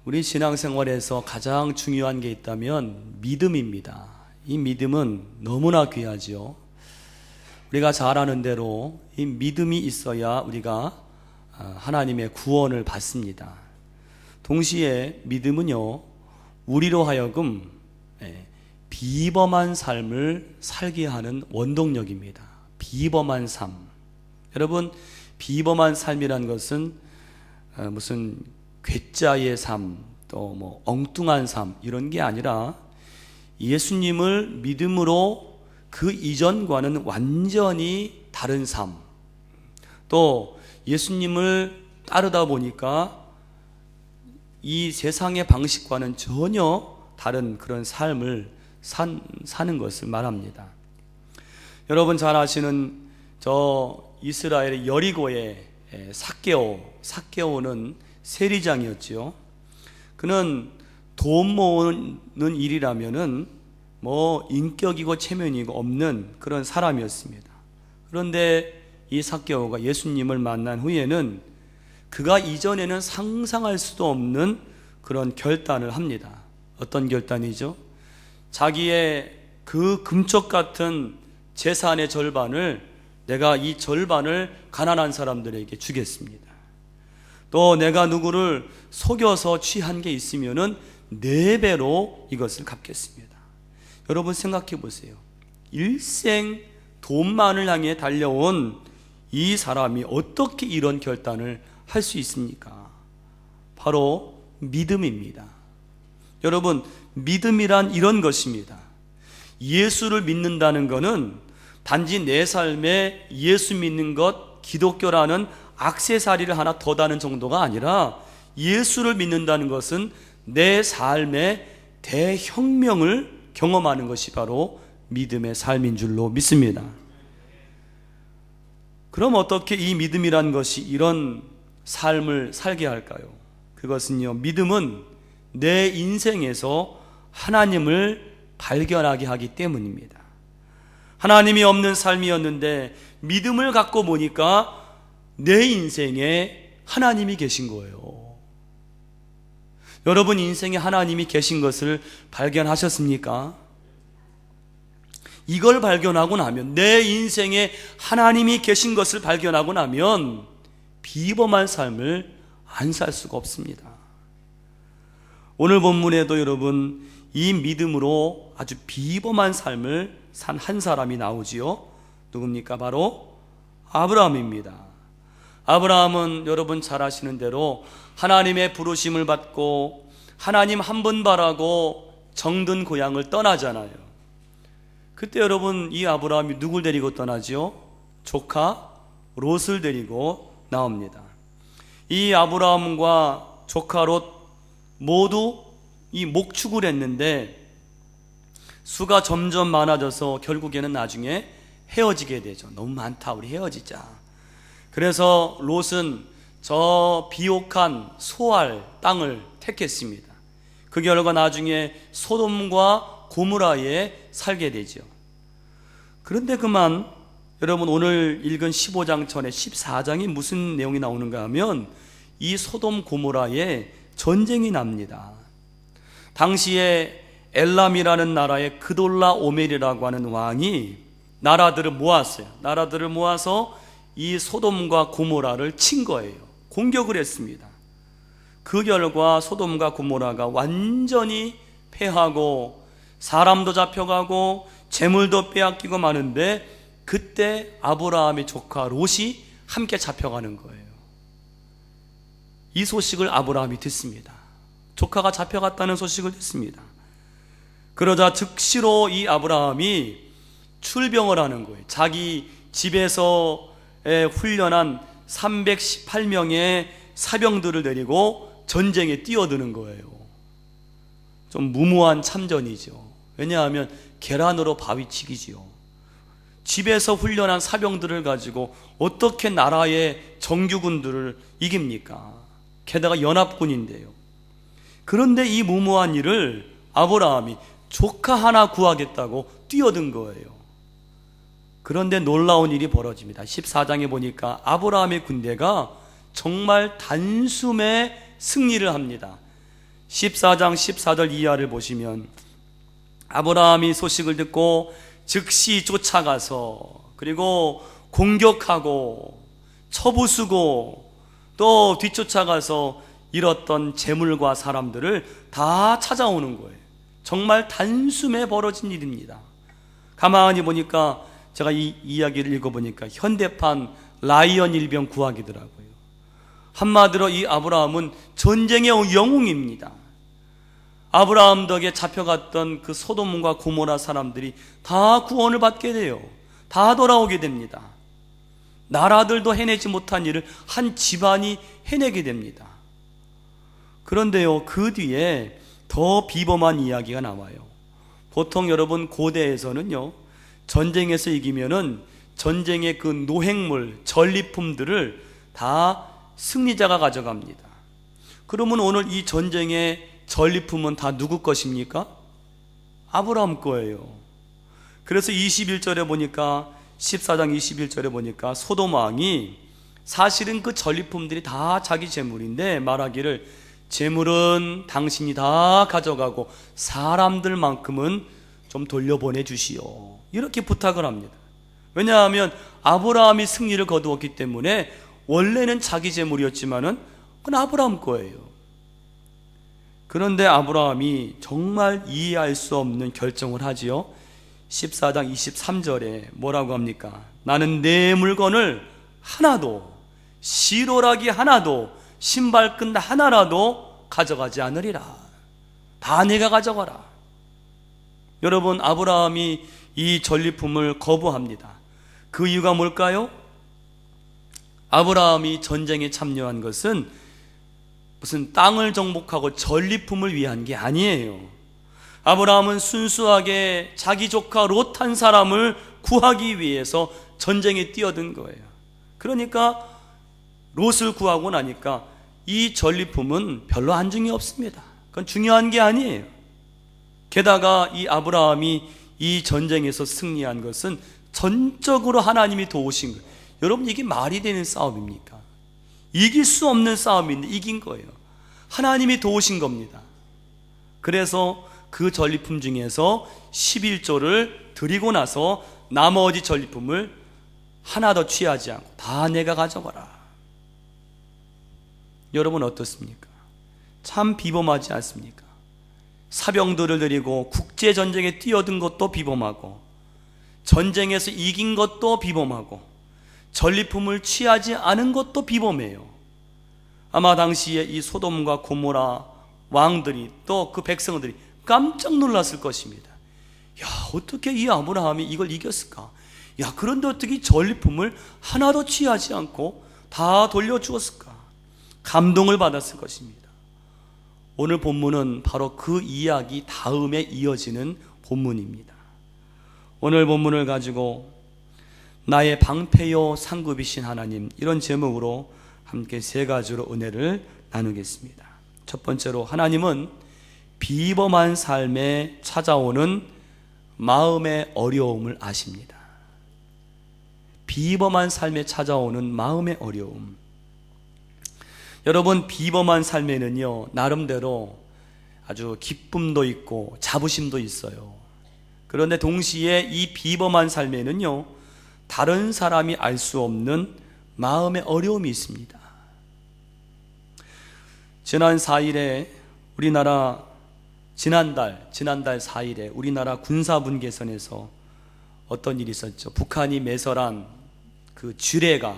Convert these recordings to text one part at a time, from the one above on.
우리 신앙생활에서 가장 중요한 게 있다면 믿음입니다. 이 믿음은 너무나 귀하지요. 우리가 잘 아는 대로 이 믿음이 있어야 우리가 하나님의 구원을 받습니다. 동시에 믿음은요, 우리로 하여금 비범한 삶을 살게 하는 원동력입니다. 비범한 삶. 여러분, 비범한 삶이란 것은 무슨 괴짜의 삶, 또 뭐 엉뚱한 삶 이런 게 아니라 예수님을 믿음으로 그 이전과는 완전히 다른 삶, 또 예수님을 따르다 보니까 이 세상의 방식과는 전혀 다른 그런 삶을 사는 것을 말합니다. 여러분 잘 아시는 저 이스라엘의 여리고의 삭개오는 세리장이었지요. 그는 돈 모으는 일이라면은 뭐 인격이고 체면이고 없는 그런 사람이었습니다. 그런데 이 삭개오가 예수님을 만난 후에는 그가 이전에는 상상할 수도 없는 그런 결단을 합니다. 어떤 결단이죠? 자기의 그 금쪽 같은 재산의 절반을, 내가 이 절반을 가난한 사람들에게 주겠습니다. 또 내가 누구를 속여서 취한 게 있으면은 4배로 이것을 갚겠습니다. 여러분 생각해 보세요. 일생 돈만을 향해 달려온 이 사람이 어떻게 이런 결단을 할 수 있습니까? 바로 믿음입니다. 여러분, 믿음이란 이런 것입니다. 예수를 믿는다는 것은 단지 내 삶에 예수 믿는 것, 기독교라는 액세서리를 하나 더 다는 정도가 아니라, 예수를 믿는다는 것은 내 삶의 대혁명을 경험하는 것이 바로 믿음의 삶인 줄로 믿습니다. 그럼 어떻게 이 믿음이란 것이 이런 삶을 살게 할까요? 그것은요, 믿음은 내 인생에서 하나님을 발견하게 하기 때문입니다. 하나님이 없는 삶이었는데 믿음을 갖고 보니까 내 인생에 하나님이 계신 거예요. 여러분 인생에 하나님이 계신 것을 발견하셨습니까? 이걸 발견하고 나면, 내 인생에 하나님이 계신 것을 발견하고 나면 비범한 삶을 안 살 수가 없습니다. 오늘 본문에도 여러분 이 믿음으로 아주 비범한 삶을 산 한 사람이 나오지요. 누굽니까? 바로 아브라함입니다. 아브라함은 여러분 잘 아시는 대로 하나님의 부르심을 받고 하나님 한 분 바라고 정든 고향을 떠나잖아요. 그때 여러분 이 아브라함이 누굴 데리고 떠나지요? 조카 롯을 데리고 나옵니다. 이 아브라함과 조카 롯 모두 이 목축을 했는데 수가 점점 많아져서 결국에는 나중에 헤어지게 되죠. 너무 많다, 우리 헤어지자. 그래서 롯은 저 비옥한 소알 땅을 택했습니다. 그 결과 나중에 소돔과 고모라에 살게 되죠. 그런데 그만 여러분 오늘 읽은 15장 전에 14장이 무슨 내용이 나오는가 하면 이 소돔 고모라에 전쟁이 납니다. 당시에 엘람이라는 나라의 그돌라 오멜이라고 하는 왕이 나라들을 모았어요. 나라들을 모아서 이 소돔과 고모라를 친 거예요. 공격을 했습니다. 그 결과 소돔과 고모라가 완전히 패하고 사람도 잡혀가고 재물도 빼앗기고 마는데, 그때 아브라함의 조카 롯이 함께 잡혀가는 거예요. 이 소식을 아브라함이 듣습니다. 조카가 잡혀갔다는 소식을 듣습니다. 그러자 즉시로 이 아브라함이 출병을 하는 거예요. 자기 집에서 훈련한 318명의 사병들을 데리고 전쟁에 뛰어드는 거예요. 좀 무모한 참전이죠. 왜냐하면 계란으로 바위치기지요. 집에서 훈련한 사병들을 가지고 어떻게 나라의 정규군들을 이깁니까? 게다가 연합군인데요. 그런데 이 무모한 일을 아브라함이 조카 하나 구하겠다고 뛰어든 거예요. 그런데 놀라운 일이 벌어집니다. 14장에 보니까 아브라함의 군대가 정말 단숨에 승리를 합니다. 14장 14절 이하를 보시면 아브라함이 소식을 듣고 즉시 쫓아가서 그리고 공격하고 쳐부수고 또 뒤쫓아가서 잃었던 재물과 사람들을 다 찾아오는 거예요. 정말 단숨에 벌어진 일입니다. 가만히 보니까 제가 이 이야기를 읽어보니까 현대판 라이언 일병 구하기더라고요. 한마디로 이 아브라함은 전쟁의 영웅입니다. 아브라함 덕에 잡혀갔던 그 소돔과 고모라 사람들이 다 구원을 받게 돼요. 다 돌아오게 됩니다. 나라들도 해내지 못한 일을 한 집안이 해내게 됩니다. 그런데요, 그 뒤에 더 비범한 이야기가 나와요. 보통 여러분 고대에서는요, 전쟁에서 이기면은 전쟁의 그 노획물, 전리품들을 다 승리자가 가져갑니다. 그러면 오늘 이 전쟁의 전리품은 다 누구 것입니까? 아브라함 거예요. 그래서 21절에 보니까 14장 21절에 보니까 소돔 왕이 사실은 그 전리품들이 다 자기 재물인데 말하기를 재물은 당신이 다 가져가고 사람들만큼은 좀 돌려보내 주시오, 이렇게 부탁을 합니다. 왜냐하면 아브라함이 승리를 거두었기 때문에 원래는 자기 재물이었지만은 그건 아브라함 거예요. 그런데 아브라함이 정말 이해할 수 없는 결정을 하지요. 14장 23절에 뭐라고 합니까? 나는 내 물건을 하나도, 시로라기 하나도, 신발끈 하나라도 가져가지 않으리라. 다 내가 가져가라. 여러분, 아브라함이 이 전리품을 거부합니다. 그 이유가 뭘까요? 아브라함이 전쟁에 참여한 것은 무슨 땅을 정복하고 전리품을 위한 게 아니에요. 아브라함은 순수하게 자기 조카 롯 한 사람을 구하기 위해서 전쟁에 뛰어든 거예요. 그러니까 롯을 구하고 나니까 이 전리품은 별로 안중이 없습니다. 그건 중요한 게 아니에요. 게다가 이 아브라함이 이 전쟁에서 승리한 것은 전적으로 하나님이 도우신 거예요. 여러분, 이게 말이 되는 싸움입니까? 이길 수 없는 싸움인데 이긴 거예요. 하나님이 도우신 겁니다. 그래서 그 전리품 중에서 11조를 드리고 나서 나머지 전리품을 하나 더 취하지 않고 다 내가 가져가라. 여러분 어떻습니까? 참 비범하지 않습니까? 사병들을 드리고 국제전쟁에 뛰어든 것도 비범하고 전쟁에서 이긴 것도 비범하고 전리품을 취하지 않은 것도 비범해요. 아마 당시에 이 소돔과 고모라 왕들이 또 그 백성들이 깜짝 놀랐을 것입니다. 야, 어떻게 이 아브라함이 이걸 이겼을까? 야, 그런데 어떻게 이 전리품을 하나도 취하지 않고 다 돌려주었을까? 감동을 받았을 것입니다. 오늘 본문은 바로 그 이야기 다음에 이어지는 본문입니다. 오늘 본문을 가지고 나의 방패요 상급이신 하나님, 이런 제목으로 함께 세 가지로 은혜를 나누겠습니다. 첫 번째로, 하나님은 비범한 삶에 찾아오는 마음의 어려움을 아십니다. 비범한 삶에 찾아오는 마음의 어려움. 여러분, 비범한 삶에는요, 나름대로 아주 기쁨도 있고 자부심도 있어요. 그런데 동시에 이 비범한 삶에는요, 다른 사람이 알 수 없는 마음의 어려움이 있습니다. 지난 4일에 지난달 4일에 우리나라 군사분계선에서 어떤 일이 있었죠. 북한이 매설한 그 지뢰가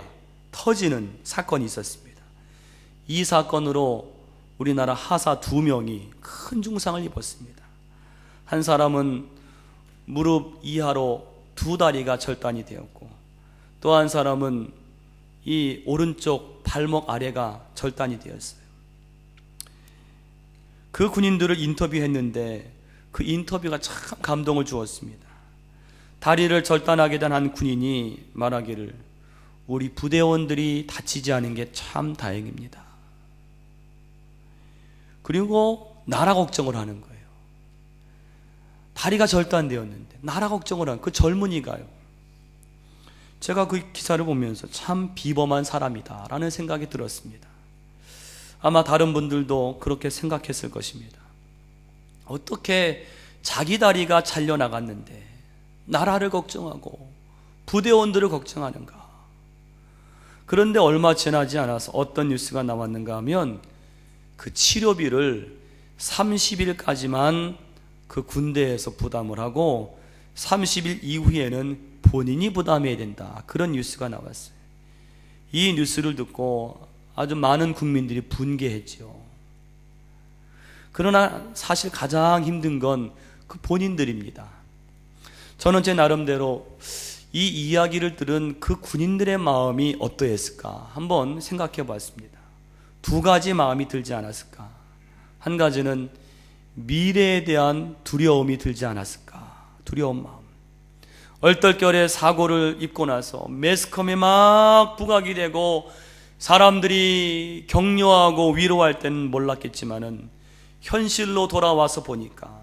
터지는 사건이 있었습니다. 이 사건으로 우리나라 하사 2명이 큰 중상을 입었습니다. 한 사람은 무릎 이하로 2다리가 절단이 되었고, 또 한 사람은 이 오른쪽 발목 아래가 절단이 되었어요. 그 군인들을 인터뷰했는데 그 인터뷰가 참 감동을 주었습니다. 다리를 절단하게 된 한 군인이 말하기를, 우리 부대원들이 다치지 않은 게 참 다행입니다. 그리고 나라 걱정을 하는 거예요. 다리가 절단되었는데 나라 걱정을 한 그 젊은이가요. 제가 그 기사를 보면서 참 비범한 사람이다 라는 생각이 들었습니다. 아마 다른 분들도 그렇게 생각했을 것입니다. 어떻게 자기 다리가 잘려나갔는데 나라를 걱정하고 부대원들을 걱정하는가? 그런데 얼마 지나지 않아서 어떤 뉴스가 나왔는가 하면 그 치료비를 30일까지만 그 군대에서 부담을 하고 30일 이후에는 본인이 부담해야 된다. 그런 뉴스가 나왔어요. 이 뉴스를 듣고 아주 많은 국민들이 분개했죠. 그러나 사실 가장 힘든 건 그 본인들입니다. 저는 제 나름대로 이 이야기를 들은 그 군인들의 마음이 어떠했을까 한번 생각해 봤습니다. 두 가지 마음이 들지 않았을까? 한 가지는 미래에 대한 두려움이 들지 않았을까? 두려운 마음. 얼떨결에 사고를 입고 나서 매스컴에 막 부각이 되고 사람들이 격려하고 위로할 때는 몰랐겠지만은 현실로 돌아와서 보니까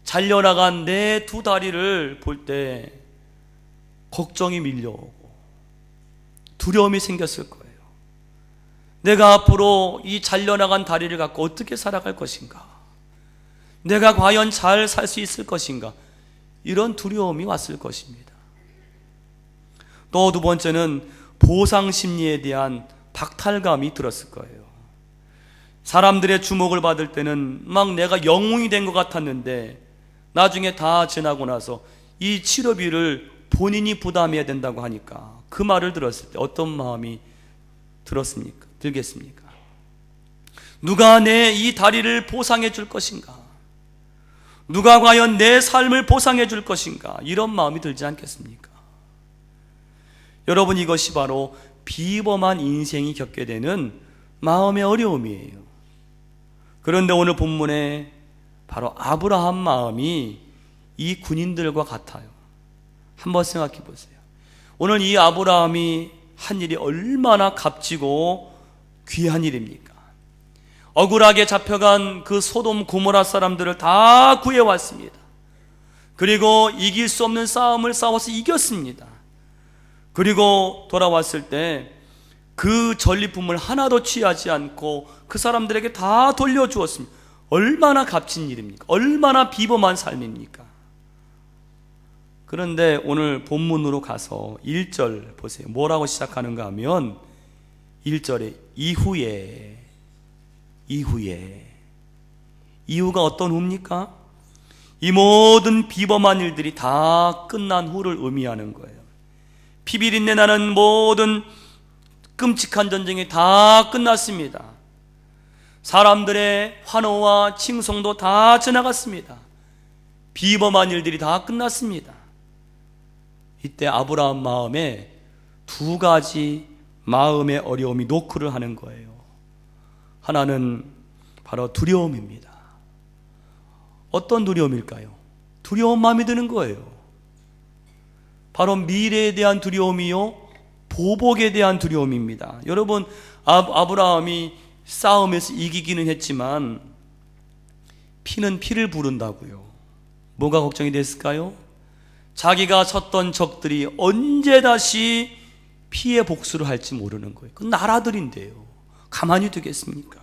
잘려나간 내 두 다리를 볼 때 걱정이 밀려오고 두려움이 생겼을 거예요. 내가 앞으로 이 잘려나간 다리를 갖고 어떻게 살아갈 것인가? 내가 과연 잘 살 수 있을 것인가? 이런 두려움이 왔을 것입니다. 또 두 번째는 보상 심리에 대한 박탈감이 들었을 거예요. 사람들의 주목을 받을 때는 막 내가 영웅이 된 것 같았는데 나중에 다 지나고 나서 이 치료비를 본인이 부담해야 된다고 하니까 그 말을 들었을 때 어떤 마음이 들겠습니까? 누가 내 이 다리를 보상해 줄 것인가? 누가 과연 내 삶을 보상해 줄 것인가? 이런 마음이 들지 않겠습니까? 여러분, 이것이 바로 비범한 인생이 겪게 되는 마음의 어려움이에요. 그런데 오늘 본문에 바로 아브라함 마음이 이 군인들과 같아요. 한번 생각해 보세요. 오늘 이 아브라함이 한 일이 얼마나 값지고 귀한 일입니까? 억울하게 잡혀간 그 소돔 고모라 사람들을 다 구해왔습니다. 그리고 이길 수 없는 싸움을 싸워서 이겼습니다. 그리고 돌아왔을 때 그 전리품을 하나도 취하지 않고 그 사람들에게 다 돌려주었습니다. 얼마나 값진 일입니까? 얼마나 비범한 삶입니까? 그런데 오늘 본문으로 가서 1절 보세요. 뭐라고 시작하는가 하면 1절에 이후가 어떤 후입니까? 이 모든 비범한 일들이 다 끝난 후를 의미하는 거예요. 피비린내 나는 모든 끔찍한 전쟁이 다 끝났습니다. 사람들의 환호와 칭송도 다 지나갔습니다. 비범한 일들이 다 끝났습니다. 이때 아브라함 마음에 두 가지 마음의 어려움이 노크를 하는 거예요. 하나는 바로 두려움입니다. 어떤 두려움일까요? 두려운 마음이 드는 거예요. 바로 미래에 대한 두려움이요, 보복에 대한 두려움입니다. 여러분, 아브라함이 싸움에서 이기기는 했지만 피는 피를 부른다고요. 뭐가 걱정이 됐을까요? 자기가 쳤던 적들이 언제 다시 피해 복수를 할지 모르는 거예요. 그 나라들인데요. 가만히 두겠습니까?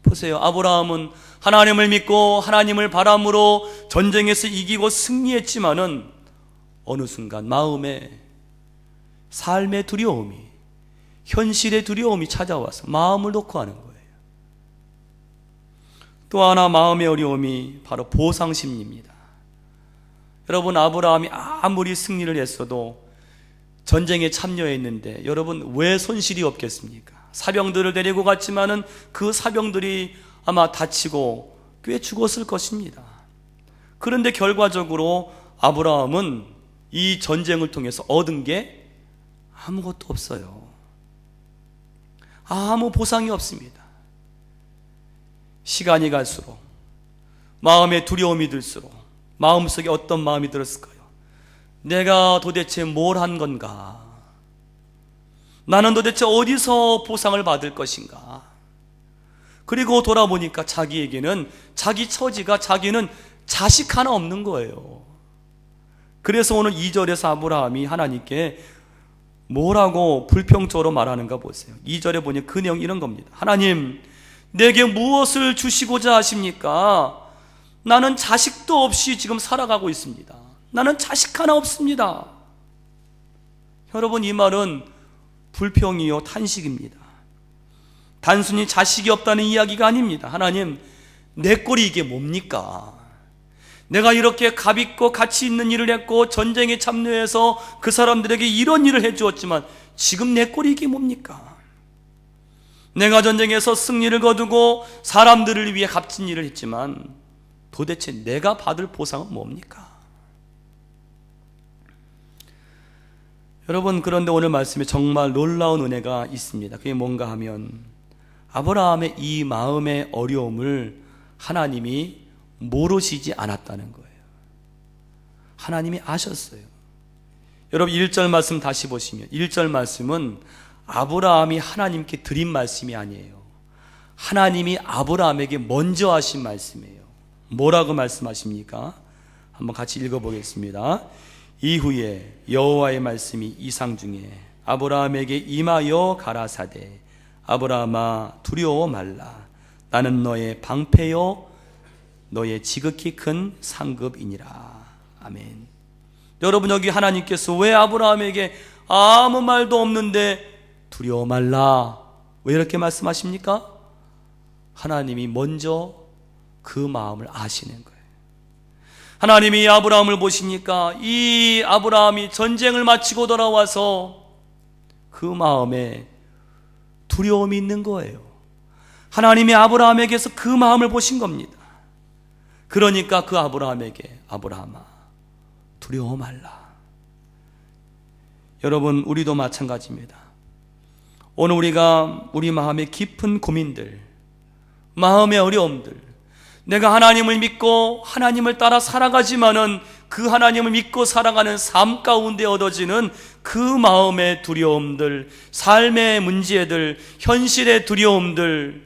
보세요. 아브라함은 하나님을 믿고 하나님을 바람으로 전쟁에서 이기고 승리했지만은 어느 순간 마음에 삶의 두려움이, 현실의 두려움이 찾아와서 마음을 놓고 하는 거예요. 또 하나 마음의 어려움이 바로 보상심리입니다. 여러분, 아브라함이 아무리 승리를 했어도 전쟁에 참여했는데 여러분, 왜 손실이 없겠습니까? 사병들을 데리고 갔지만은 그 사병들이 아마 다치고 꽤 죽었을 것입니다. 그런데 결과적으로 아브라함은 이 전쟁을 통해서 얻은 게 아무것도 없어요. 아무 보상이 없습니다. 시간이 갈수록 마음에 두려움이 들수록 마음속에 어떤 마음이 들었을까요? 내가 도대체 뭘 한 건가? 나는 도대체 어디서 보상을 받을 것인가? 그리고 돌아보니까 자기에게는 자기 처지가, 자기는 자식 하나 없는 거예요. 그래서 오늘 2절에서 아브라함이 하나님께 뭐라고 불평적으로 말하는가 보세요. 2절에 보니 그 내용 이런 겁니다. 하나님, 내게 무엇을 주시고자 하십니까? 나는 자식도 없이 지금 살아가고 있습니다. 나는 자식 하나 없습니다. 여러분, 이 말은 불평이요 탄식입니다. 단순히 자식이 없다는 이야기가 아닙니다. 하나님, 내 꼴이 이게 뭡니까? 내가 이렇게 값있고 가치 있는 일을 했고 전쟁에 참여해서 그 사람들에게 이런 일을 해주었지만 지금 내 꼴이 이게 뭡니까? 내가 전쟁에서 승리를 거두고 사람들을 위해 값진 일을 했지만 도대체 내가 받을 보상은 뭡니까? 여러분, 그런데 오늘 말씀에 정말 놀라운 은혜가 있습니다. 그게 뭔가 하면 아브라함의 이 마음의 어려움을 하나님이 모르시지 않았다는 거예요. 하나님이 아셨어요. 여러분, 1절 말씀 다시 보시면 1절 말씀은 아브라함이 하나님께 드린 말씀이 아니에요. 하나님이 아브라함에게 먼저 하신 말씀이에요. 뭐라고 말씀하십니까? 한번 같이 읽어보겠습니다. 이후에 여호와의 말씀이 이상 중에 아브라함에게 임하여 가라사대 아브라함아 두려워 말라. 나는 너의 방패요 너의 지극히 큰 상급이니라. 아멘. 여러분, 여기 하나님께서 왜 아브라함에게 아무 말도 없는데 두려워 말라 왜 이렇게 말씀하십니까? 하나님이 먼저 그 마음을 아시는 거예요. 하나님이 아브라함을 보시니까 이 아브라함이 전쟁을 마치고 돌아와서 그 마음에 두려움이 있는 거예요. 하나님이 아브라함에게서 그 마음을 보신 겁니다. 그러니까 그 아브라함에게 아브라함아 두려워 말라. 여러분, 우리도 마찬가지입니다. 오늘 우리가 우리 마음의 깊은 고민들, 마음의 어려움들, 내가 하나님을 믿고 하나님을 따라 살아가지만은 그 하나님을 믿고 살아가는 삶 가운데 얻어지는 그 마음의 두려움들, 삶의 문제들, 현실의 두려움들,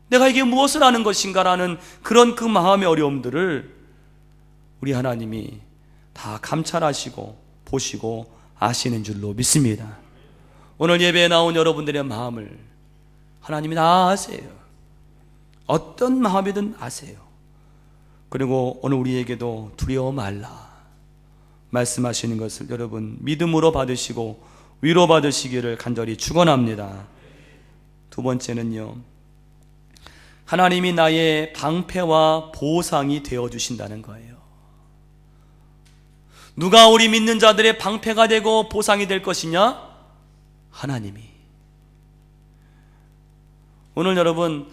내가 이게 무엇을 하는 것인가라는 그런 그 마음의 어려움들을 우리 하나님이 다 감찰하시고 보시고 아시는 줄로 믿습니다. 오늘 예배에 나온 여러분들의 마음을 하나님이 다 아세요. 어떤 마음이든 아세요. 그리고 오늘 우리에게도 두려워 말라 말씀하시는 것을 여러분 믿음으로 받으시고 위로받으시기를 간절히 축원합니다. 두 번째는요, 하나님이 나의 방패와 보상이 되어주신다는 거예요. 누가 우리 믿는 자들의 방패가 되고 보상이 될 것이냐? 하나님이. 오늘 여러분,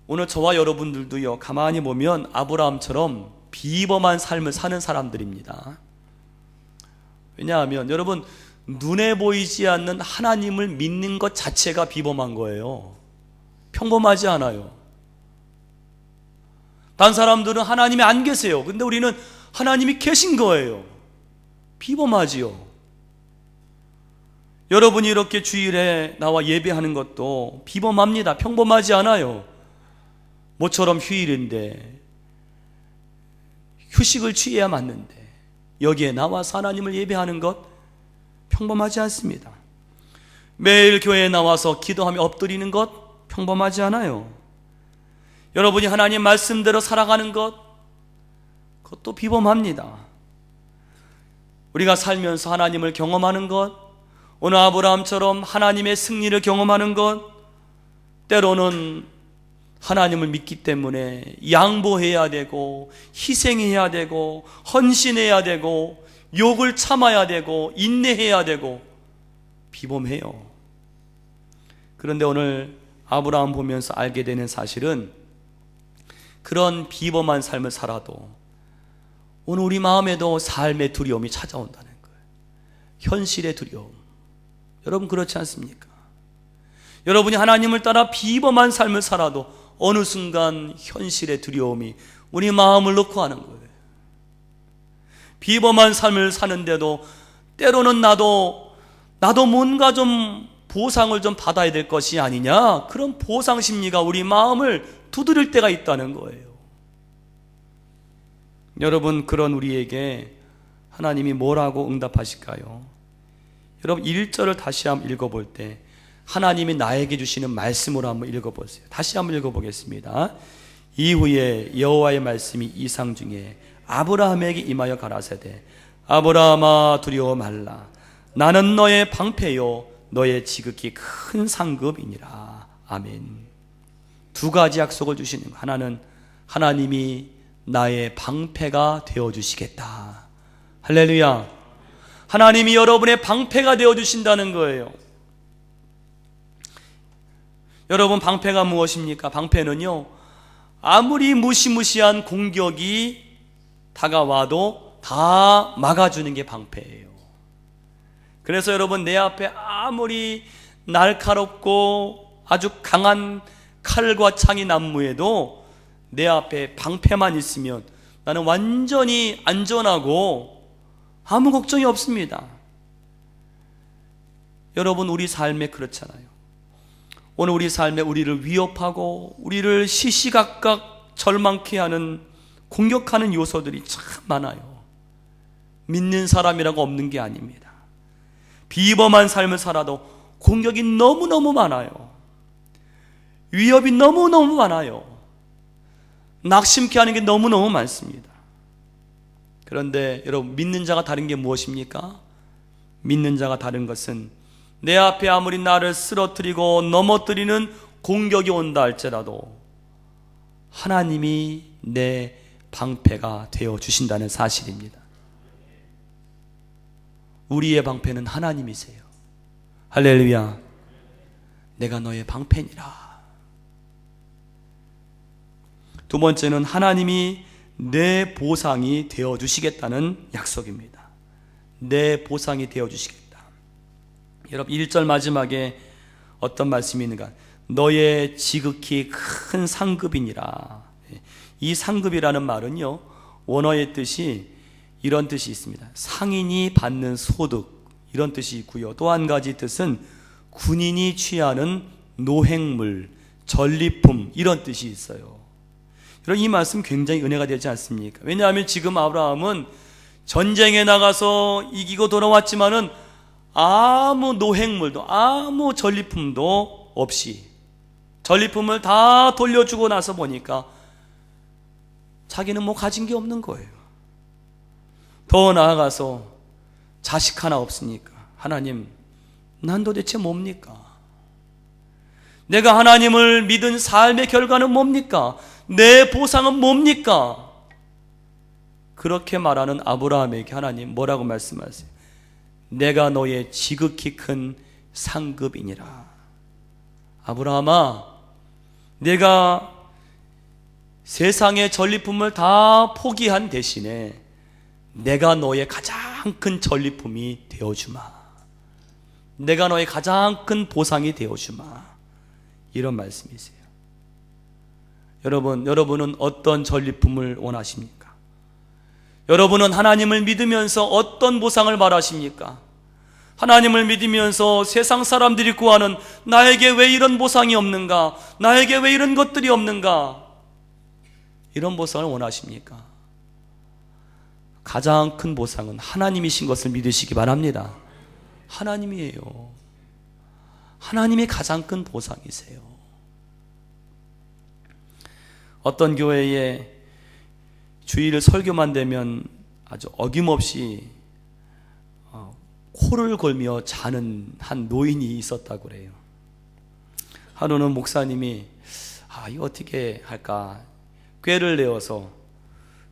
오늘 저와 여러분들도요, 가만히 보면 아브라함처럼 비범한 삶을 사는 사람들입니다. 왜냐하면 여러분, 눈에 보이지 않는 하나님을 믿는 것 자체가 비범한 거예요. 평범하지 않아요. 다른 사람들은 하나님이 안 계세요. 근데 우리는 하나님이 계신 거예요. 비범하지요. 여러분이 이렇게 주일에 나와 예배하는 것도 비범합니다. 평범하지 않아요. 모처럼 휴일인데 휴식을 취해야 맞는데 여기에 나와서 하나님을 예배하는 것 평범하지 않습니다. 매일 교회에 나와서 기도하며 엎드리는 것 평범하지 않아요. 여러분이 하나님 말씀대로 살아가는 것, 그것도 비범합니다. 우리가 살면서 하나님을 경험하는 것, 오늘 아브라함처럼 하나님의 승리를 경험하는 것, 때로는 하나님을 믿기 때문에 양보해야 되고 희생해야 되고 헌신해야 되고 욕을 참아야 되고 인내해야 되고 비범해요. 그런데 오늘 아브라함 보면서 알게 되는 사실은 그런 비범한 삶을 살아도 오늘 우리 마음에도 삶의 두려움이 찾아온다는 거예요. 현실의 두려움. 여러분 그렇지 않습니까? 여러분이 하나님을 따라 비범한 삶을 살아도 어느 순간 현실의 두려움이 우리 마음을 놓고 하는 거예요. 비범한 삶을 사는데도 때로는 나도 뭔가 좀 보상을 좀 받아야 될 것이 아니냐, 그런 보상 심리가 우리 마음을 두드릴 때가 있다는 거예요. 여러분, 그런 우리에게 하나님이 뭐라고 응답하실까요? 여러분 1절을 다시 한번 읽어볼 때 하나님이 나에게 주시는 말씀으로 한번 읽어보세요. 다시 한번 읽어보겠습니다. 이후에 여호와의 말씀이 이상 중에 아브라함에게 임하여 가라사대 아브라함아 두려워 말라. 나는 너의 방패요 너의 지극히 큰 상급이니라. 아멘. 두 가지 약속을 주시는 것. 하나는 하나님이 나의 방패가 되어주시겠다. 할렐루야. 하나님이 여러분의 방패가 되어주신다는 거예요. 여러분 방패가 무엇입니까? 방패는요, 아무리 무시무시한 공격이 다가와도 다 막아주는 게 방패예요. 그래서 여러분 내 앞에 아무리 날카롭고 아주 강한 칼과 창이 난무해도 내 앞에 방패만 있으면 나는 완전히 안전하고 아무 걱정이 없습니다. 여러분 우리 삶에 그렇잖아요. 오늘 우리 삶에 우리를 위협하고 우리를 시시각각 절망케 하는 공격하는 요소들이 참 많아요. 믿는 사람이라고 없는 게 아닙니다. 비범한 삶을 살아도 공격이 너무너무 많아요. 위협이 너무너무 많아요. 낙심케 하는 게 너무너무 많습니다. 그런데 여러분 믿는 자가 다른 게 무엇입니까? 믿는 자가 다른 것은 내 앞에 아무리 나를 쓰러뜨리고 넘어뜨리는 공격이 온다 할지라도 하나님이 내 방패가 되어 주신다는 사실입니다. 우리의 방패는 하나님이세요. 할렐루야. 내가 너의 방패니라. 두 번째는 하나님이 내 보상이 되어 주시겠다는 약속입니다. 내 보상이 되어 주시겠다. 여러분 1절 마지막에 어떤 말씀이 있는가? 너의 지극히 큰 상급이니라. 이 상급이라는 말은요, 원어의 뜻이 이런 뜻이 있습니다. 상인이 받는 소득, 이런 뜻이 있고요. 또 한 가지 뜻은 군인이 취하는 노획물, 전리품, 이런 뜻이 있어요. 여러분 이 말씀 굉장히 은혜가 되지 않습니까? 왜냐하면 지금 아브라함은 전쟁에 나가서 이기고 돌아왔지만은 아무 노획물도 아무 전리품도 없이 전리품을 다 돌려주고 나서 보니까 자기는 뭐 가진 게 없는 거예요. 더 나아가서 자식 하나 없으니까 하나님 난 도대체 뭡니까? 내가 하나님을 믿은 삶의 결과는 뭡니까? 내 보상은 뭡니까? 그렇게 말하는 아브라함에게 하나님 뭐라고 말씀하세요? 내가 너의 지극히 큰 상급이니라. 아브라함아, 내가 세상의 전리품을 다 포기한 대신에 내가 너의 가장 큰 전리품이 되어주마. 내가 너의 가장 큰 보상이 되어주마. 이런 말씀이세요. 여러분은 어떤 전리품을 원하십니까? 여러분은 하나님을 믿으면서 어떤 보상을 바라십니까? 하나님을 믿으면서 세상 사람들이 구하는 나에게 왜 이런 보상이 없는가? 나에게 왜 이런 것들이 없는가? 이런 보상을 원하십니까? 가장 큰 보상은 하나님이신 것을 믿으시기 바랍니다. 하나님이에요. 하나님이 가장 큰 보상이세요. 어떤 교회에 주일 설교만 되면 아주 어김없이 코를 골며 자는 한 노인이 있었다고 그래요. 하루는 목사님이 이거 어떻게 할까 꾀를 내어서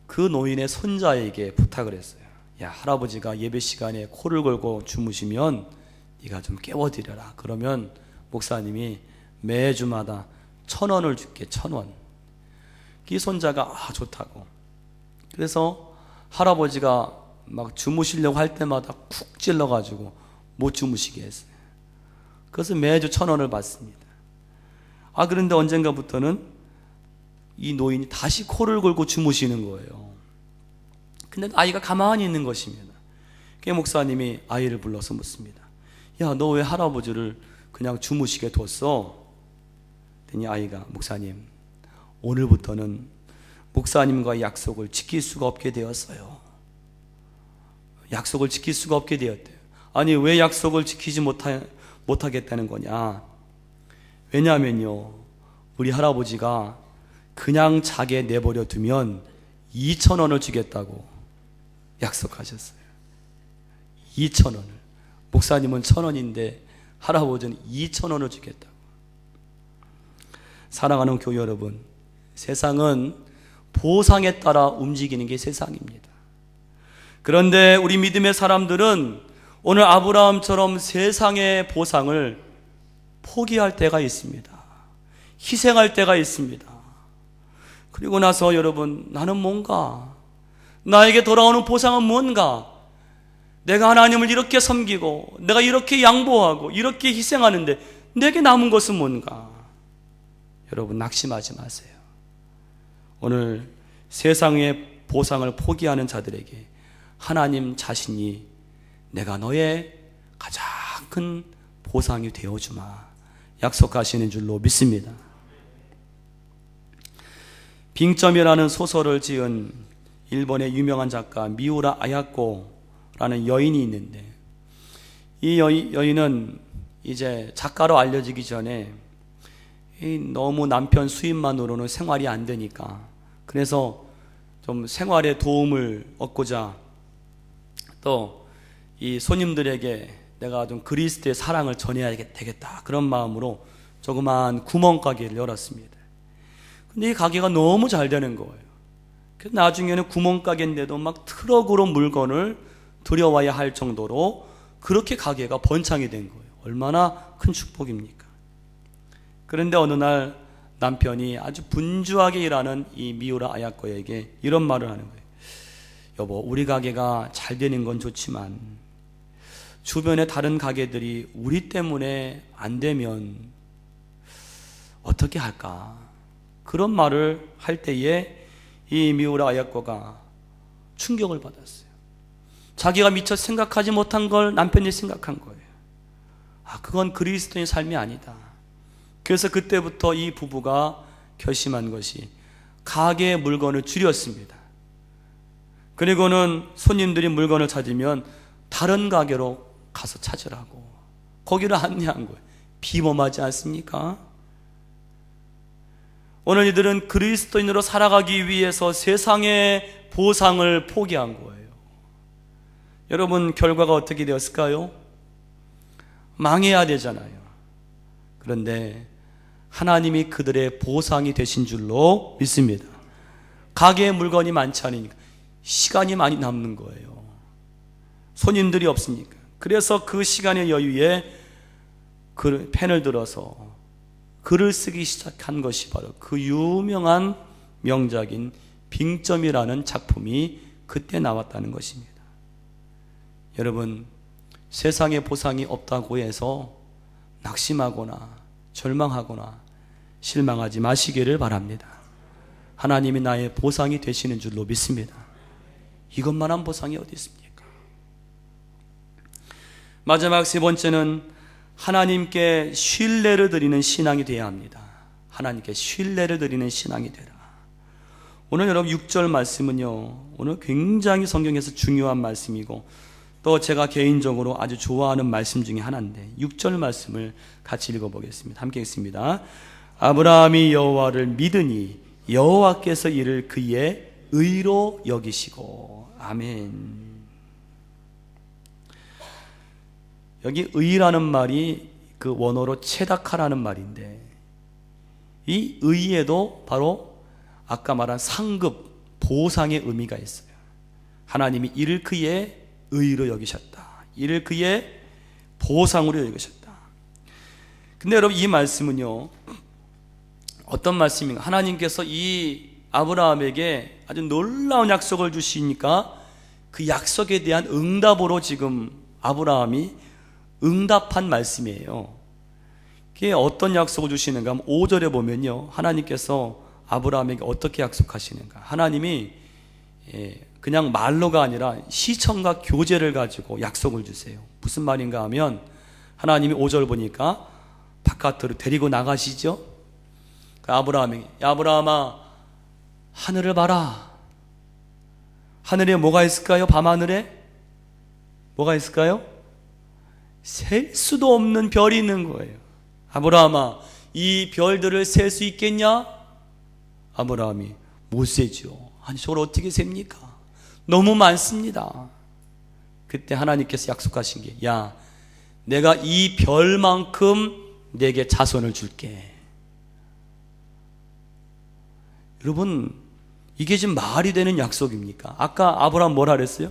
그 노인의 손자에게 부탁을 했어요. 야, 할아버지가 예배 시간에 코를 골고 주무시면 네가 좀 깨워드려라. 그러면 목사님이 매주마다 1,000원을 줄게. 1,000원. 이 손자가 좋다고. 그래서 할아버지가 막 주무시려고 할 때마다 쿡 찔러가지고 못 주무시게 했어요. 그래서 매주 1,000원을 받습니다. 그런데 언젠가부터는 이 노인이 다시 코를 골고 주무시는 거예요. 근데 아이가 가만히 있는 것입니다. 그 목사님이 아이를 불러서 묻습니다. 야, 너 왜 할아버지를 그냥 주무시게 뒀어? 그랬더니 아이가 목사님, 오늘부터는 목사님과의 약속을 지킬 수가 없게 되었어요. 약속을 지킬 수가 없게 되었대요. 아니 왜 약속을 지키지 못하겠다는 거냐? 왜냐하면요, 우리 할아버지가 그냥 자게 내버려 두면 2,000원을 주겠다고 약속하셨어요. 2,000원을. 목사님은 1,000원인데 할아버지는 2,000원을 주겠다고. 사랑하는 교회 여러분, 세상은 보상에 따라 움직이는 게 세상입니다. 그런데 우리 믿음의 사람들은 오늘 아브라함처럼 세상의 보상을 포기할 때가 있습니다. 희생할 때가 있습니다. 그리고 나서 여러분, 나는 뭔가, 나에게 돌아오는 보상은 뭔가, 내가 하나님을 이렇게 섬기고 내가 이렇게 양보하고 이렇게 희생하는데 내게 남은 것은 뭔가? 여러분, 낙심하지 마세요. 오늘 세상의 보상을 포기하는 자들에게 하나님 자신이 내가 너의 가장 큰 보상이 되어주마 약속하시는 줄로 믿습니다. 빙점이라는 소설을 지은 일본의 유명한 작가 미우라 아야코라는 여인이 있는데, 이 여인은 이제 작가로 알려지기 전에 너무 남편 수입만으로는 생활이 안 되니까, 그래서 좀 생활에 도움을 얻고자 또 이 손님들에게 내가 좀 그리스도의 사랑을 전해야 되겠다, 그런 마음으로 조그만 구멍가게를 열었습니다. 근데 이 가게가 너무 잘 되는 거예요. 그래서 나중에는 구멍가게인데도 막 트럭으로 물건을 들여와야 할 정도로 그렇게 가게가 번창이 된 거예요. 얼마나 큰 축복입니까? 그런데 어느 날 남편이 아주 분주하게 일하는 이 미우라 아야코에게 이런 말을 하는 거예요. 여보, 우리 가게가 잘 되는 건 좋지만 주변의 다른 가게들이 우리 때문에 안 되면 어떻게 할까? 그런 말을 할 때에 이 미우라 아야코가 충격을 받았어요. 자기가 미처 생각하지 못한 걸 남편이 생각한 거예요. 그건 그리스도의 삶이 아니다. 그래서 그때부터 이 부부가 결심한 것이 가게의 물건을 줄였습니다. 그리고는 손님들이 물건을 찾으면 다른 가게로 가서 찾으라고 거기를 안내한 거예요. 비범하지 않습니까? 오늘 이들은 그리스도인으로 살아가기 위해서 세상의 보상을 포기한 거예요. 여러분, 결과가 어떻게 되었을까요? 망해야 되잖아요. 그런데 하나님이 그들의 보상이 되신 줄로 믿습니다. 가게에 물건이 많지 않으니까 시간이 많이 남는 거예요. 손님들이 없으니까. 그래서 그 시간의 여유에 펜을 들어서 글을 쓰기 시작한 것이 바로 그 유명한 명작인 빙점이라는 작품이 그때 나왔다는 것입니다. 여러분, 세상의 보상이 없다고 해서 낙심하거나 절망하거나 실망하지 마시기를 바랍니다. 하나님이 나의 보상이 되시는 줄로 믿습니다. 이것만한 보상이 어디 있습니까? 마지막 세 번째는 하나님께 신뢰를 드리는 신앙이 되어야 합니다. 하나님께 신뢰를 드리는 신앙이 되라. 오늘 여러분 6절 말씀은요, 오늘 굉장히 성경에서 중요한 말씀이고 또 제가 개인적으로 아주 좋아하는 말씀 중에 하나인데, 6절 말씀을 같이 읽어보겠습니다. 함께 읽습니다. 아브라함이 여호와를 믿으니 여호와께서 이를 그의 의로 여기시고. 아멘. 여기 의라는 말이 그 원어로 체다카라는 말인데, 이 의에도 바로 아까 말한 상급, 보상의 의미가 있어요. 하나님이 이를 그의 의로 여기셨다. 이를 그의 보상으로 여기셨다. 근데 여러분, 이 말씀은요, 어떤 말씀인가? 하나님께서 이 아브라함에게 아주 놀라운 약속을 주시니까 그 약속에 대한 응답으로 지금 아브라함이 응답한 말씀이에요. 그게 어떤 약속을 주시는가 하면 5절에 보면요, 하나님께서 아브라함에게 어떻게 약속하시는가? 하나님이 그냥 말로가 아니라 시청과 교제를 가지고 약속을 주세요. 무슨 말인가 하면 하나님이 5절 보니까 바깥으로 데리고 나가시죠. 아브라함에게, 야 아브라함아, 하늘을 봐라. 하늘에 뭐가 있을까요? 밤하늘에 뭐가 있을까요? 셀 수도 없는 별이 있는 거예요. 아브라함아, 이 별들을 셀 수 있겠냐? 아브라함이 못 세죠. 아니, 저걸 어떻게 셉니까? 너무 많습니다. 그때 하나님께서 약속하신 게, 야, 내가 이 별만큼 내게 자손을 줄게. 여러분, 이게 지금 말이 되는 약속입니까? 아까 아브라함 뭐라 그랬어요?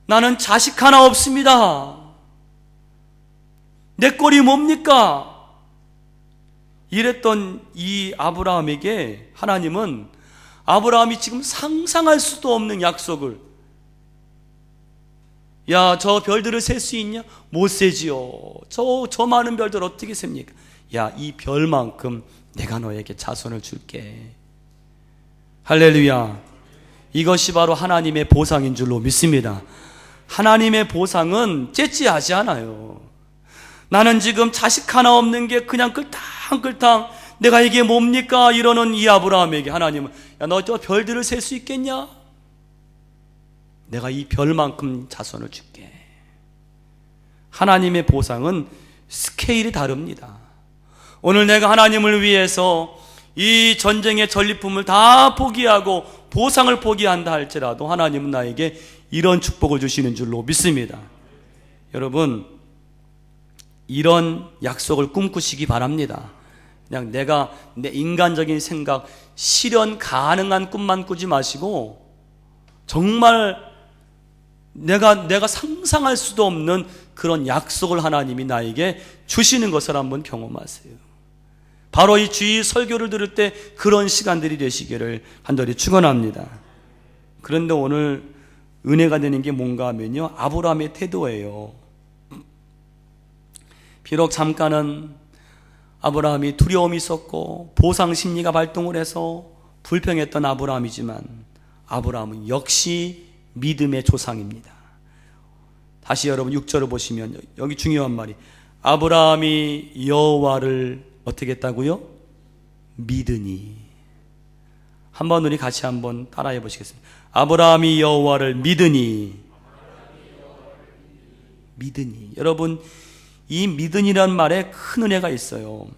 나는 자식 하나 없습니다. 내 꼴이 뭡니까? 이랬던 이 아브라함에게 하나님은 아브라함이 지금 상상할 수도 없는 약속을, 야, 저 별들을 셀 수 있냐? 못 세지요. 저 많은 별들 어떻게 셉니까? 야, 이 별만큼 내가 너에게 자손을 줄게. 할렐루야. 이것이 바로 하나님의 보상인 줄로 믿습니다. 하나님의 보상은 째찌하지 않아요. 나는 지금 자식 하나 없는 게 그냥 끌탕끌탕 내가 이게 뭡니까? 이러는 이 아브라함에게 하나님은, 야, 너 저 별들을 셀 수 있겠냐? 내가 이 별만큼 자손을 줄게. 하나님의 보상은 스케일이 다릅니다. 오늘 내가 하나님을 위해서 이 전쟁의 전리품을 다 포기하고 보상을 포기한다 할지라도 하나님은 나에게 이런 축복을 주시는 줄로 믿습니다. 여러분, 이런 약속을 꿈꾸시기 바랍니다. 그냥 내가 내 인간적인 생각, 실현 가능한 꿈만 꾸지 마시고 정말 내가 상상할 수도 없는 그런 약속을 하나님이 나에게 주시는 것을 한번 경험하세요. 바로 이 주일 설교를 들을 때 그런 시간들이 되시기를 간절히 축원합니다. 그런데 오늘 은혜가 되는 게 뭔가 하면요, 아브라함의 태도예요. 비록 잠깐은 아브라함이 두려움이 있었고 보상 심리가 발동을 해서 불평했던 아브라함이지만 아브라함은 역시 믿음의 조상입니다. 다시 여러분 6절을 보시면 여기 중요한 말이, 아브라함이 여호와를 어떻게 했다고요? 믿으니. 한번 우리 같이 한번 따라해 보시겠습니다. 아브라함이 여호와를 믿으니. 믿으니. 여러분, 이 믿으니라는 말에 큰 은혜가 있어요.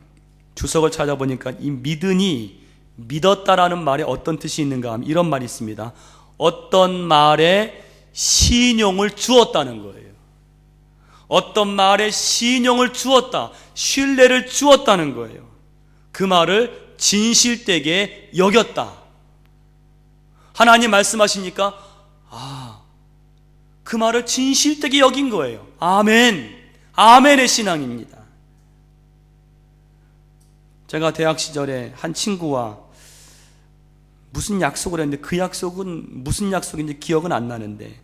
주석을 찾아보니까 이 믿으니, 믿었다라는 말에 어떤 뜻이 있는가 하면 이런 말이 있습니다. 어떤 말에 신용을 주었다는 거예요. 어떤 말에 신용을 주었다, 신뢰를 주었다는 거예요. 그 말을 진실되게 여겼다. 하나님 말씀하시니까 그 말을 진실되게 여긴 거예요. 아멘. 아멘의 신앙입니다. 제가 대학 시절에 한 친구와 무슨 약속을 했는데 그 약속은 무슨 약속인지 기억은 안 나는데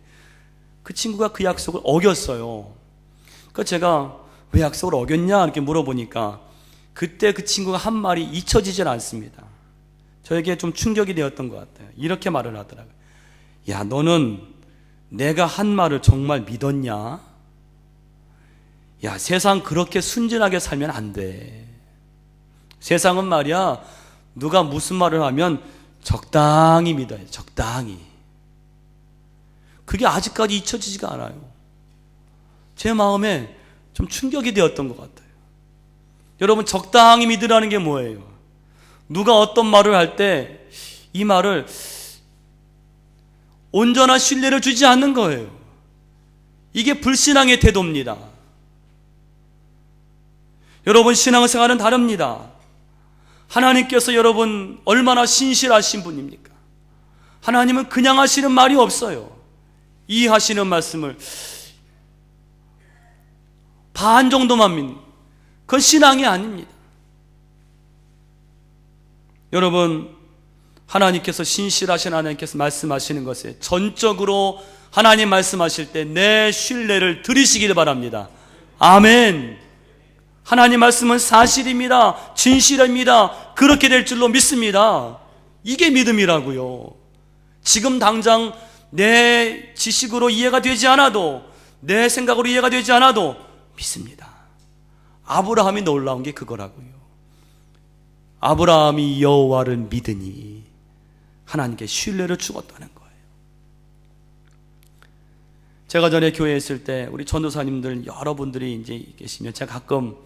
그 친구가 그 약속을 어겼어요. 그러니까 제가 왜 약속을 어겼냐 이렇게 물어보니까 그때 그 친구가 한 말이 잊혀지질 않습니다. 저에게 좀 충격이 되었던 것 같아요. 이렇게 말을 하더라고요. 야, 너는 내가 한 말을 정말 믿었냐? 야, 세상 그렇게 순진하게 살면 안 돼. 세상은 말이야, 누가 무슨 말을 하면 적당히 믿어야 돼. 적당히. 그게 아직까지 잊혀지지가 않아요. 제 마음에 좀 충격이 되었던 것 같아요. 여러분, 적당히 믿으라는 게 뭐예요? 누가 어떤 말을 할 때 이 말을 온전한 신뢰를 주지 않는 거예요. 이게 불신앙의 태도입니다. 여러분, 신앙생활은 다릅니다. 하나님께서 여러분 얼마나 신실하신 분입니까? 하나님은 그냥 하시는 말이 없어요. 이 하시는 말씀을 반 정도만 믿는, 그건 신앙이 아닙니다. 여러분, 하나님께서 신실하신 하나님께서 말씀하시는 것에 전적으로 하나님 말씀하실 때 내 신뢰를 드리시길 바랍니다. 아멘. 하나님 말씀은 사실입니다. 진실입니다. 그렇게 될 줄로 믿습니다. 이게 믿음이라고요. 지금 당장 내 지식으로 이해가 되지 않아도, 내 생각으로 이해가 되지 않아도 믿습니다. 아브라함이 놀라운 게 그거라고요. 아브라함이 여호와를 믿으니 하나님께 신뢰를 주었다는 거예요. 제가 전에 교회에 있을 때 우리 전도사님들 여러분들이 이제 계시면 제가 가끔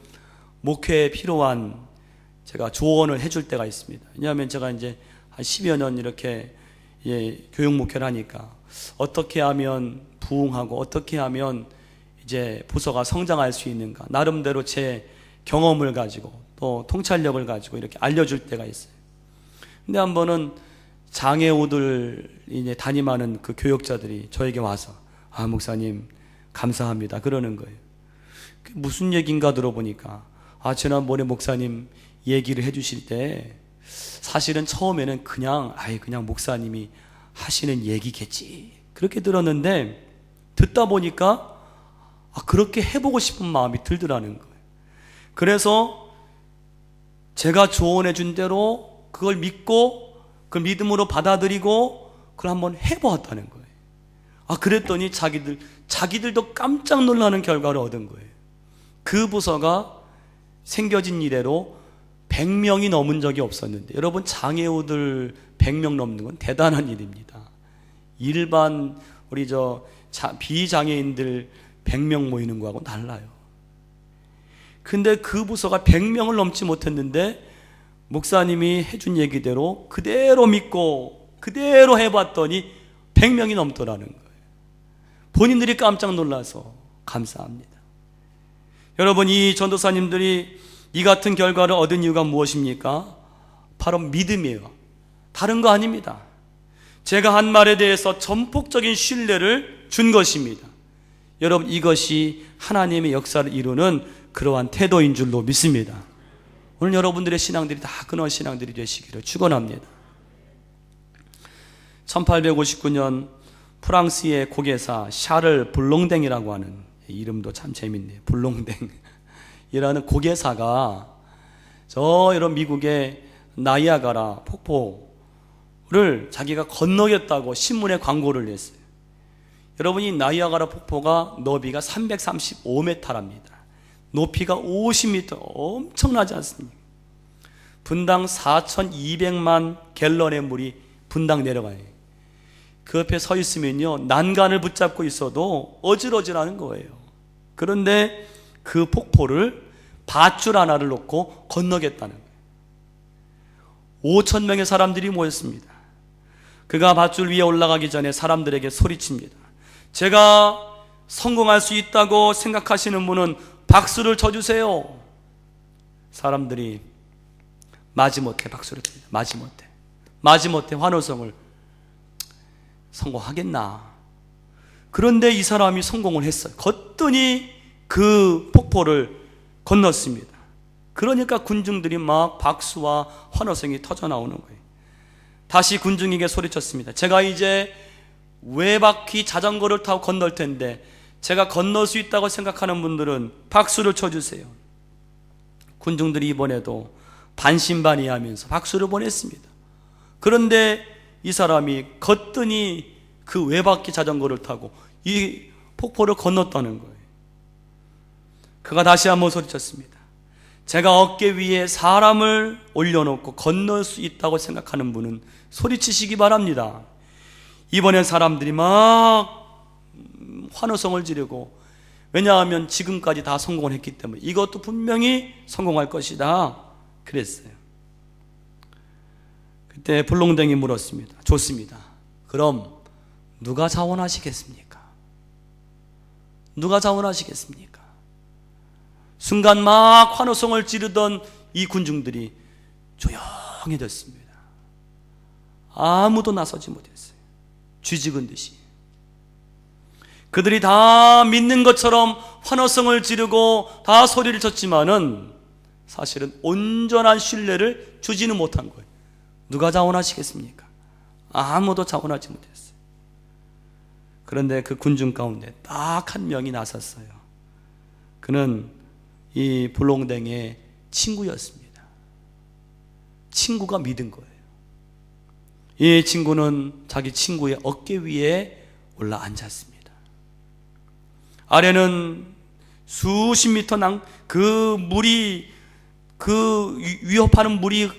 목회에 필요한 제가 조언을 해줄 때가 있습니다. 왜냐하면 제가 이제 한 10여 년 이렇게 교육 목회를 하니까 어떻게 하면 부흥하고 어떻게 하면 이제 부서가 성장할 수 있는가, 나름대로 제 경험을 가지고 또 통찰력을 가지고 이렇게 알려줄 때가 있어요. 근데 한 번은 장애우들 이제 담임하는 그 교역자들이 저에게 와서 목사님 감사합니다 그러는 거예요. 무슨 얘기인가 들어보니까 지난번에 목사님 얘기를 해주실 때 사실은 처음에는 그냥 목사님이 하시는 얘기겠지 그렇게 들었는데 듣다 보니까 그렇게 해보고 싶은 마음이 들더라는 거예요. 그래서 제가 조언해 준 대로 그걸 믿고 그 믿음으로 받아들이고 그걸 한번 해보았다는 거예요. 그랬더니 자기들도 깜짝 놀라는 결과를 얻은 거예요. 그 부서가 생겨진 이래로 100명이 넘은 적이 없었는데, 여러분 장애우들 100명 넘는 건 대단한 일입니다. 일반 우리 비장애인들 100명 모이는 거하고 달라요. 근데 그 부서가 100명을 넘지 못했는데 목사님이 해준 얘기대로 그대로 믿고 그대로 해봤더니 100명이 넘더라는 거예요. 본인들이 깜짝 놀라서 감사합니다. 여러분, 이 전도사님들이 이 같은 결과를 얻은 이유가 무엇입니까? 바로 믿음이에요. 다른 거 아닙니다. 제가 한 말에 대해서 전폭적인 신뢰를 준 것입니다. 여러분, 이것이 하나님의 역사를 이루는 그러한 태도인 줄로 믿습니다. 오늘 여러분들의 신앙들이 다 그런 신앙들이 되시기를 축원합니다. 1859년 프랑스의 고개사 샤를 블롱댕이라고 하는, 이름도 참 재밌네요. 블롱댕이라는 고개사가 이런 미국의 나이아가라 폭포를 자기가 건너겠다고 신문에 광고를 냈어요. 여러분, 이 나이아가라 폭포가 너비가 335m랍니다. 높이가 50m, 엄청나지 않습니까? 분당 4,200만 갤런의 물이 분당 내려가요. 그 옆에 서 있으면요, 난간을 붙잡고 있어도 어질어질하는 거예요. 그런데 그 폭포를 밧줄 하나를 놓고 건너겠다는 거예요. 5,000명의 사람들이 모였습니다. 그가 밧줄 위에 올라가기 전에 사람들에게 소리칩니다. 제가 성공할 수 있다고 생각하시는 분은 박수를 쳐주세요. 사람들이 마지못해 박수를 칩니다. 마지못해 환호성을 성공하겠나. 그런데 이 사람이 성공을 했어요. 거뜬히 그 폭포를 건넜습니다. 그러니까 군중들이 막 박수와 환호성이 터져 나오는 거예요. 다시 군중에게 소리쳤습니다. 제가 이제 외바퀴 자전거를 타고 건널 텐데 제가 건널 수 있다고 생각하는 분들은 박수를 쳐주세요. 군중들이 이번에도 반신반의하면서 박수를 보냈습니다. 그런데 이 사람이 거뜬히 그 외바퀴 자전거를 타고 이 폭포를 건넜다는 거예요. 그가 다시 한번 소리쳤습니다. 제가 어깨 위에 사람을 올려놓고 건널 수 있다고 생각하는 분은 소리치시기 바랍니다. 이번엔 사람들이 막 환호성을 지르고, 왜냐하면 지금까지 다 성공을 했기 때문에 이것도 분명히 성공할 것이다 그랬어요. 그때 블롱댕이 물었습니다. 좋습니다. 그럼 누가 자원하시겠습니까? 누가 자원하시겠습니까? 순간 막 환호성을 지르던 이 군중들이 조용해졌습니다. 아무도 나서지 못했어요. 쥐죽은 듯이. 그들이 다 믿는 것처럼 환호성을 지르고 다 소리를 쳤지만은 사실은 온전한 신뢰를 주지는 못한 거예요. 누가 자원하시겠습니까? 아무도 자원하지 못했어요. 그런데 그 군중 가운데 딱 한 명이 나섰어요. 그는 이 블롱댕의 친구였습니다. 친구가 믿은 거예요. 이 친구는 자기 친구의 어깨 위에 올라 앉았습니다. 아래는 수십 미터 그 물이, 그 위협하는 물이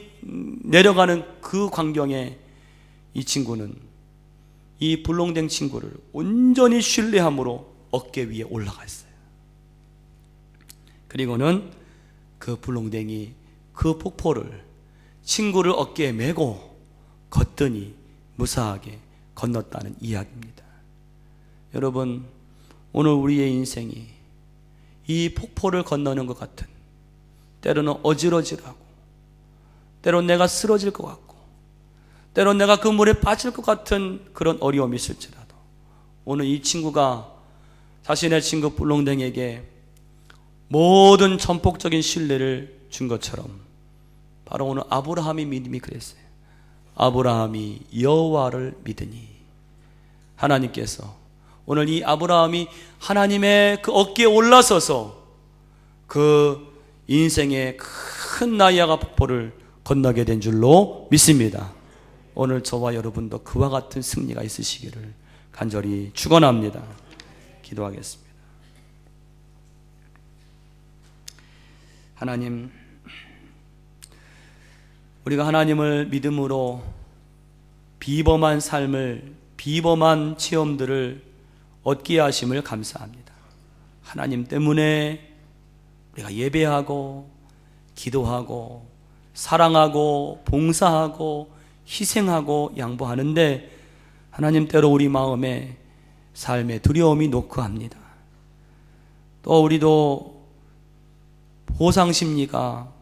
내려가는 그 광경에 이 친구는 이 불농된 친구를 온전히 신뢰함으로 어깨 위에 올라가 있어요. 그리고는 그 불농댕이 그 폭포를 친구를 어깨에 메고 걷더니 무사하게 건넜다는 이야기입니다. 여러분, 오늘 우리의 인생이 이 폭포를 건너는 것 같은, 때로는 어지러지하고, 때로는 내가 쓰러질 것 같고, 때로는 내가 그 물에 빠질 것 같은 그런 어려움이 있을지라도 오늘 이 친구가 자신의 친구 불농댕이에게 모든 전폭적인 신뢰를 준 것처럼 바로 오늘 아브라함의 믿음이 그랬어요. 아브라함이 여호와를 믿으니, 하나님께서 오늘 이 아브라함이 하나님의 그 어깨에 올라서서 그 인생의 큰 나이아가 폭포를 건너게 된 줄로 믿습니다. 오늘 저와 여러분도 그와 같은 승리가 있으시기를 간절히 축원합니다. 기도하겠습니다. 하나님, 우리가 하나님을 믿음으로 비범한 삶을, 비범한 체험들을 얻게 하심을 감사합니다. 하나님 때문에 우리가 예배하고 기도하고 사랑하고 봉사하고 희생하고 양보하는데 하나님 때로 우리 마음에 삶의 두려움이 노크합니다. 또 우리도 보상심리가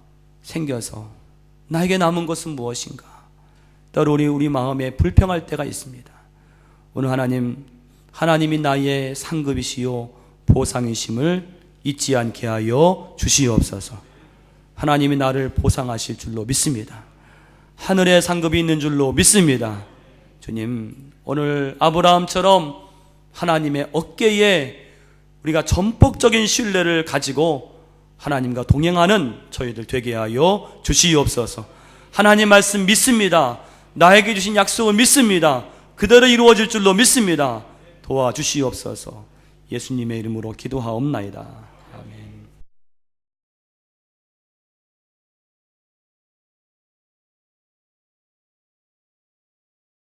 생겨서 나에게 남은 것은 무엇인가, 때로 우리 마음에 불평할 때가 있습니다. 오늘 하나님이 나의 상급이시요 보상이심을 잊지 않게 하여 주시옵소서. 하나님이 나를 보상하실 줄로 믿습니다. 하늘에 상급이 있는 줄로 믿습니다. 주님, 오늘 아브라함처럼 하나님의 어깨에 우리가 전폭적인 신뢰를 가지고 하나님과 동행하는 저희들 되게 하여 주시옵소서. 하나님 말씀 믿습니다. 나에게 주신 약속을 믿습니다. 그대로 이루어질 줄로 믿습니다. 도와주시옵소서. 예수님의 이름으로 기도하옵나이다.